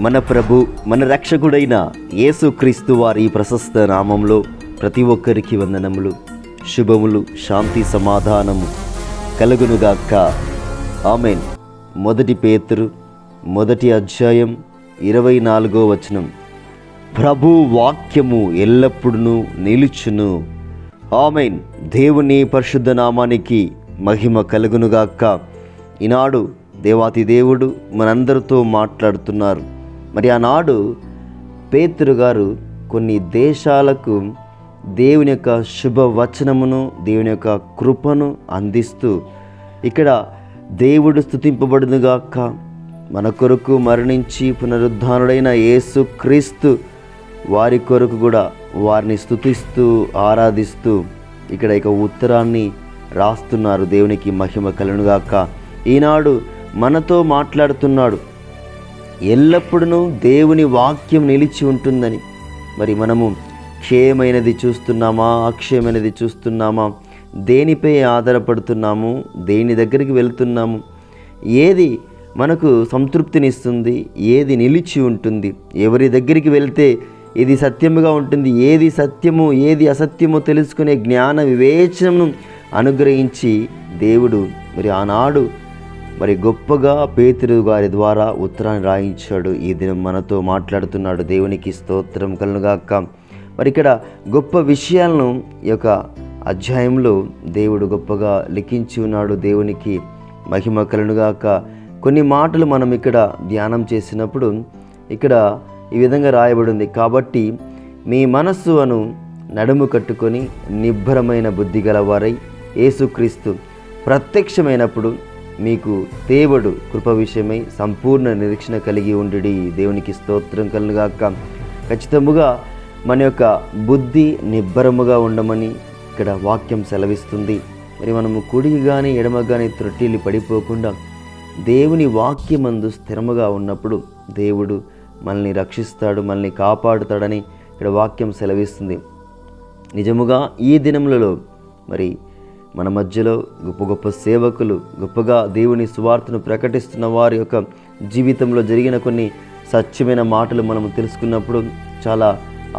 మన ప్రభు మన రక్షకుడైన యేసుక్రీస్తు వారి ప్రశస్త నామంలో ప్రతి ఒక్కరికి వందనములు, శుభములు, శాంతి సమాధానము కలుగునుగాక. ఆమెన్. మొదటి పేతురు మొదటి అధ్యాయం 24వ వచనం. ప్రభు వాక్యము ఎల్లప్పుడూ నిలుచును. ఆమెన్. దేవుని పరిశుద్ధ నామానికి మహిమ కలుగునుగాక. ఈనాడు దేవాతి దేవుడు మనందరితో మాట్లాడుతున్నారు. మరి ఆనాడు పేతురు గారు కొన్ని దేశాలకు దేవుని యొక్క శుభవచనమును, దేవుని యొక్క కృపను అందిస్తూ ఇక్కడ దేవుడు స్తుతింపబడునుగాక, మన కొరకు మరణించి పునరుద్ధానుడైన యేసుక్రీస్తు వారి కొరకు కూడా వారిని స్తుతిస్తూ ఆరాధిస్తూ ఇక్కడ ఇక ఉత్తరాన్ని రాస్తున్నారు. దేవునికి మహిమ కలుగునుగాక. ఈనాడు మనతో మాట్లాడుతున్నాడు. ఎల్లప్పుడూ దేవుని వాక్యం నిలిచి ఉంటుందని. మరి మనము క్షేమైనది చూస్తున్నామా, అక్షయమైనది చూస్తున్నామా? దేనిపై ఆధారపడుతున్నాము? దేని దగ్గరికి వెళ్తున్నాము? ఏది మనకు సంతృప్తినిస్తుంది? ఏది నిలిచి ఉంటుంది? ఎవరి దగ్గరికి వెళ్తే ఇది సత్యముగా ఉంటుంది, ఏది సత్యము ఏది అసత్యమో తెలుసుకునే జ్ఞాన వివేచనను అనుగ్రహించి దేవుడు మరి ఆనాడు మరి గొప్పగా పేతురు గారి ద్వారా ఉత్తరాన్ని రాయించాడు. ఈ దినం మనతో మాట్లాడుతున్నాడు. దేవునికి స్తోత్రం కలుగునుగాక. మరి ఇక్కడ గొప్ప విషయాలను ఈ యొక్క అధ్యాయంలో దేవుడు గొప్పగా లిఖించి ఉన్నాడు. దేవునికి మహిమ కలుగునుగాక. కొన్ని మాటలు మనం ఇక్కడ ధ్యానం చేసినప్పుడు ఇక్కడ ఈ విధంగా రాయబడింది. కాబట్టి మీ మనస్సు అను నడుము కట్టుకొని నిబ్బరమైన బుద్ధి గలవారై యేసుక్రీస్తు ప్రత్యక్షమైనప్పుడు మీకు దేవుడు కృప విషయమై సంపూర్ణ నిరీక్షణ కలిగి ఉండి. దేవునికి స్తోత్రం కలుగునుగాక. ఖచ్చితముగా మన యొక్క బుద్ధి నిబ్బరముగా ఉండమని ఇక్కడ వాక్యం సెలవిస్తుంది. మరి మనము కుడికి కానీ ఎడమ కానీ త్రొట్టిల్లి పడిపోకుండా దేవుని వాక్యమందు స్థిరముగా ఉన్నప్పుడు దేవుడు మనల్ని రక్షిస్తాడు, మనల్ని కాపాడుతాడని ఇక్కడ వాక్యం సెలవిస్తుంది. నిజముగా ఈ దినములలో మరి మన మధ్యలో గొప్ప గొప్ప సేవకులు, గొప్పగా దేవుని సువార్తను ప్రకటిస్తున్న వారి యొక్క జీవితంలో జరిగిన కొన్ని సత్యమైన మాటలు మనము తెలుసుకున్నప్పుడు చాలా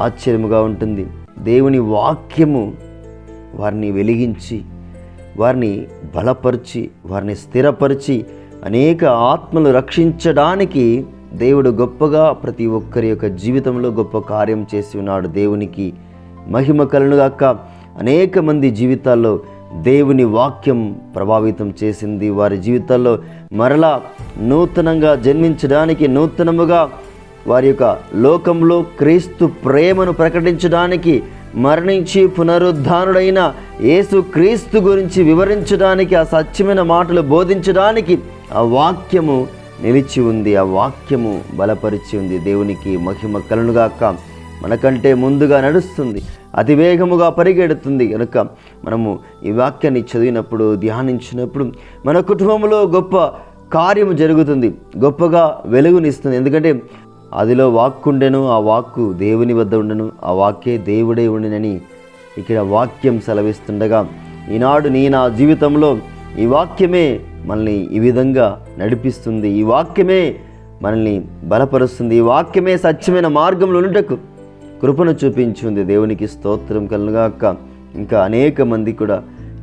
ఆశ్చర్యముగా ఉంటుంది. దేవుని వాక్యము వారిని వెలిగించి, వారిని బలపరిచి, వారిని స్థిరపరిచి అనేక ఆత్మలు రక్షించడానికి దేవుడు గొప్పగా ప్రతి ఒక్కరి యొక్క జీవితంలో గొప్ప కార్యం చేసి ఉన్నాడు. దేవునికి మహిమ కలుగునుగాక. అనేక మంది జీవితాల్లో దేవుని వాక్యం ప్రభావితం చేసింది. వారి జీవితాల్లో మరలా నూతనంగా జన్మించడానికి, నూతనముగా వారి యొక్క లోకంలో క్రీస్తు ప్రేమను ప్రకటించడానికి, మరణించి పునరుద్ధానుడైన యేసు క్రీస్తు గురించి వివరించడానికి, ఆ సత్యమైన మాటలు బోధించడానికి ఆ వాక్యము నిలిచి ఉంది, ఆ వాక్యము బలపరిచి ఉంది. దేవునికి మహిమ కలుగునుగాక. మనకంటే ముందుగా నడుస్తుంది, అతివేగముగా పరిగెడుతుంది కనుక మనము ఈ వాక్యాన్ని చదివినప్పుడు, ధ్యానించినప్పుడు మన కుటుంబంలో గొప్ప కార్యము జరుగుతుంది, గొప్పగా వెలుగునిస్తుంది. ఎందుకంటే అదిలో వాక్కుండెను, ఆ వాక్కు దేవుని వద్ద ఉండెను, ఆ వాక్యే దేవుడే ఉండెనని ఇక్కడ వాక్యం సెలవిస్తుండగా ఈనాడు నా జీవితంలో ఈ వాక్యమే మనల్ని ఈ విధంగా నడిపిస్తుంది, ఈ వాక్యమే మనల్ని బలపరుస్తుంది, ఈ వాక్యమే సత్యమైన మార్గంలో ఉండుటకు కృపను చూపించింది. దేవునికి స్తోత్రం కలుగునుగాక. ఇంకా అనేక మంది కూడా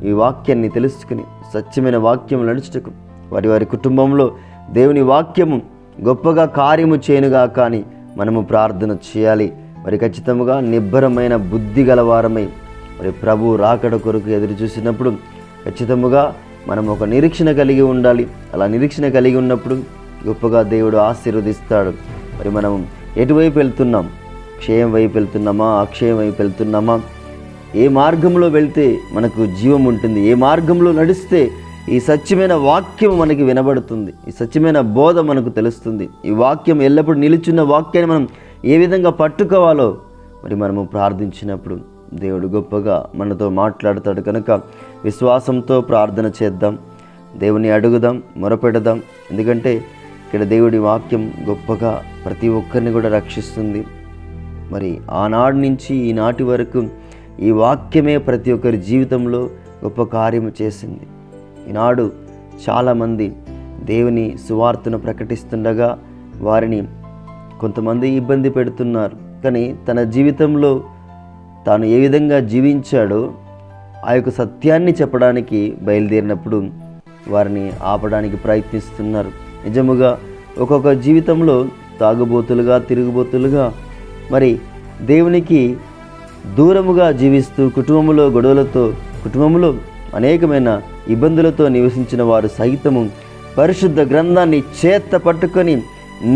ఈ వాక్యాన్ని తెలుసుకుని సత్యమైన వాక్యం నడుచుటకు వారి వారి కుటుంబంలో దేవుని వాక్యము గొప్పగా కార్యము చేయనుగా కానీ మనము ప్రార్థన చేయాలి. మరి ఖచ్చితంగా నిబ్బరమైన బుద్ధి గలవారమై మరి ప్రభు రాకడ కొరకు ఎదురు చూసినప్పుడు ఖచ్చితంగా మనం ఒక నిరీక్షణ కలిగి ఉండాలి. అలా నిరీక్షణ కలిగి ఉన్నప్పుడు గొప్పగా దేవుడు ఆశీర్వదిస్తాడు. మరి మనం ఎటువైపు వెళ్తున్నాం? క్షయం వైపు వెళ్తున్నామా, అక్షయం వైపు వెళ్తున్నామా? ఏ మార్గంలో వెళ్తే మనకు జీవం ఉంటుంది, ఏ మార్గంలో నడిస్తే ఈ సత్యమైన వాక్యం మనకి వినబడుతుంది, ఈ సత్యమైన బోధ మనకు తెలుస్తుంది, ఈ వాక్యం ఎల్లప్పుడూ నిలుచున్న వాక్యాన్ని మనం ఏ విధంగా పట్టుకోవాలో మరి మనము ప్రార్థించినప్పుడు దేవుడు గొప్పగా మనతో మాట్లాడతాడు. కనుక విశ్వాసంతో ప్రార్థన చేద్దాం, దేవుని అడుగుదాం, మొరపెడదాం. ఎందుకంటే ఇక్కడ దేవుడి వాక్యం గొప్పగా ప్రతి ఒక్కరిని కూడా రక్షిస్తుంది. మరి ఆనాడు నుంచి ఈనాటి వరకు ఈ వాక్యమే ప్రతి ఒక్కరి జీవితంలో గొప్ప కార్యము చేసింది. ఈనాడు చాలామంది దేవుని సువార్తను ప్రకటిస్తుండగా వారిని కొంతమంది ఇబ్బంది పెడుతున్నారు. కానీ తన జీవితంలో తాను ఏ విధంగా జీవించాడో ఆ యొక్క సత్యాన్ని చెప్పడానికి బయలుదేరినప్పుడు వారిని ఆపడానికి ప్రయత్నిస్తున్నారు. నిజముగా ఒక్కొక్క జీవితంలో తాగుబోతులుగా, తిరుగుబోతులుగా, మరి దేవునికి దూరముగా జీవిస్తూ కుటుంబంలో గొడవలతో, కుటుంబంలో అనేకమైన ఇబ్బందులతో నివసించిన వారు సైతము పరిశుద్ధ గ్రంథాన్ని చేత పట్టుకొని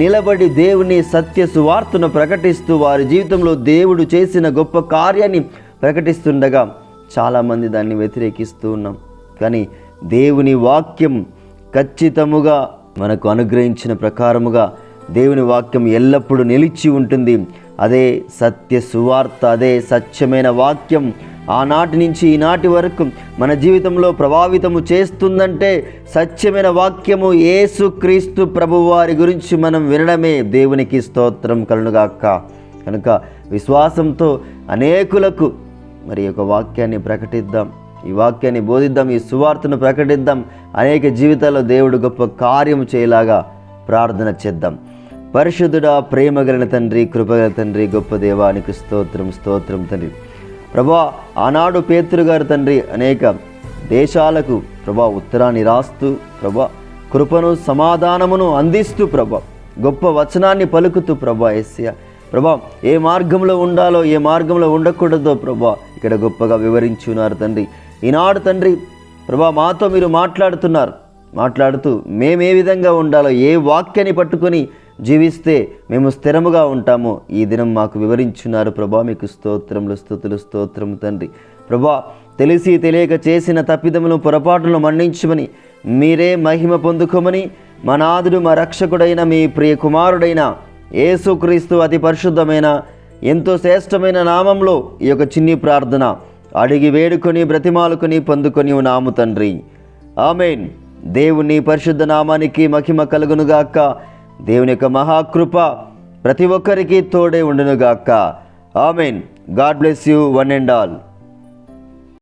నిలబడి దేవుని సత్య సువార్తను ప్రకటిస్తూ వారి జీవితంలో దేవుడు చేసిన గొప్ప కార్యాన్ని ప్రకటిస్తుండగా చాలామంది దాన్ని వ్యతిరేకిస్తూ ఉన్నాం. కానీ దేవుని వాక్యం ఖచ్చితముగా మనకు అనుగ్రహించిన ప్రకారముగా దేవుని వాక్యం ఎల్లప్పుడూ నిలిచి ఉంటుంది. అదే సత్య సువార్త, అదే సత్యమైన వాక్యం ఆనాటి నుంచి ఈనాటి వరకు మన జీవితంలో ప్రభావితము చేస్తుందంటే సత్యమైన వాక్యము యేసుక్రీస్తు ప్రభువారి గురించి మనం వినడమే. దేవునికి స్తోత్రం కలుగుగాక. కనుక విశ్వాసంతో అనేకులకు మరి యొక్క వాక్యాన్ని ప్రకటిద్దాం, ఈ వాక్యాన్ని బోధిద్దాం, ఈ సువార్తను ప్రకటిద్దాం. అనేక జీవితాల్లో దేవుడు గొప్ప కార్యము చేయలాగా ప్రార్థన చేద్దాం. పరిశుద్ధుడా, ప్రేమగలిగిన తండ్రి, కృపగల తండ్రి, గొప్ప దేవానికి స్తోత్రం, స్తోత్రం తండ్రి. ప్రభా, ఆనాడు పేతురు గారు తండ్రి అనేక దేశాలకు ప్రభా ఉత్తరాన్ని రాస్తూ ప్రభా కృపను సమాధానమును అందిస్తూ ప్రభా గొప్ప వచనాన్ని పలుకుతూ ప్రభా యేసయ్య ప్రభా ఏ మార్గంలో ఉండాలో, ఏ మార్గంలో ఉండకూడదో ప్రభా ఇక్కడ గొప్పగా వివరించున్నారు తండ్రి. ఈనాడు తండ్రి ప్రభా మాతో మీరు మాట్లాడుతూ మేము ఏ విధంగా ఉండాలో, ఏ వాక్యాన్ని పట్టుకొని జీవిస్తే మేము స్థిరముగా ఉంటామో ఈ దినం మాకు వివరించున్నారు ప్రభా. మీకు స్తోత్రములు, స్తుతులు, స్తోత్రము తండ్రి. ప్రభా, తెలిసి తెలియక చేసిన తప్పిదములను, పొరపాటులను మన్నించమని, మీరే మహిమ పొందుకోమని మా నాథుడు, మా రక్షకుడైన మీ ప్రియ కుమారుడైన యేసుక్రీస్తు అతి పరిశుద్ధమైన ఎంతో శ్రేష్టమైన నామంలో ఈ యొక్క చిన్ని ప్రార్థన అడిగి వేడుకొని బ్రతిమాలుకొని పొందుకొని ఉన్నాము తండ్రి. ఆమేన్. దేవుని పరిశుద్ధ నామానికి మహిమ కలుగునుగాక. దేవుని యొక్క మహాకృప ప్రతి ఒక్కరికి తోడే ఉండునుగాక. Amen. God bless you one and all.